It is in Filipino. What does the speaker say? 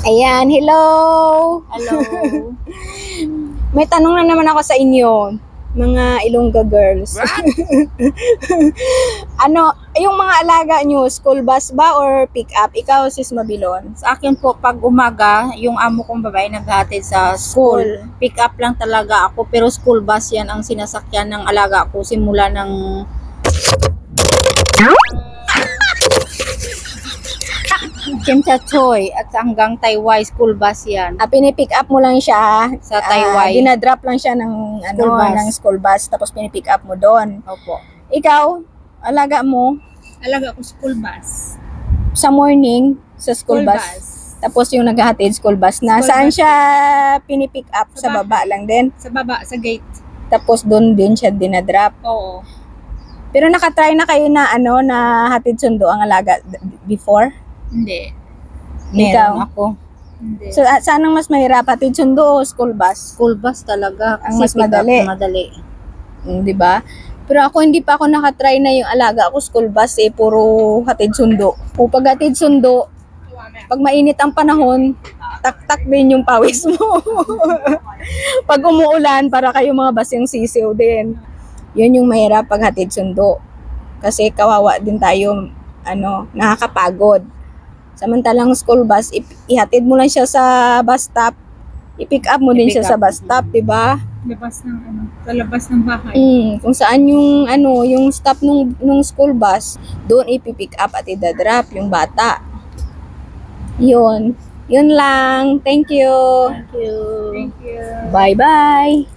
Ayan, hello! Hello. May tanong na naman ako sa inyo, mga Ilongga girls. Ano, yung mga alaga nyo, school bus ba or pick up? Ikaw, sis Mabilon. Sa akin po, pag umaga, yung amo kong babae naghahatid sa school. Pick up lang talaga ako, pero school bus yan ang sinasakyan ng alaga ko simula ng Chimchachoy at hanggang Taiwai, school bus yan. Pinipick up mo lang siya. Sa Taiwai. Dinadrop lang siya ng, School bus. ng school bus, tapos pinipick up mo doon. Opo. Ikaw, alaga mo Alaga ko school bus. sa morning, sa school bus. Tapos yung naghahatid school bus na. School Saan bus. siya pinipick up? Sa baba lang din. Sa baba, sa gate. Tapos doon din siya dinadrop. Oo. Pero nakatry na kayo na na hatid sundo ang alaga before? Hindi. Ikaw? Meron ako. Hindi. So saan ang mas mahirap, hatid sundo o school bus? School bus talaga. Ang Kasi mas pick up, madali. madali. 'Di ba? Pero ako hindi pa ako nakatry na yung alaga ko school bus puro hatid sundo. O pag hatid sundo, pag mainit ang panahon, tak-tak din yung pawis mo. Pag umuulan, para kayo mga basyang sisiw din. Yun yung mahirap pag hatid sundo. Kasi kawawa din tayo, nakakapagod. Samantalang school bus, ihatid mo lang siya sa bus stop, i-pick up mo din siya sa bus stop, 'di ba? Labas ng sa labas ng bahay. Kung saan yung yung stop nung school bus, doon ipi-pick up at idadrop yung bata. Yun lang. Thank you. Thank you. Bye-bye.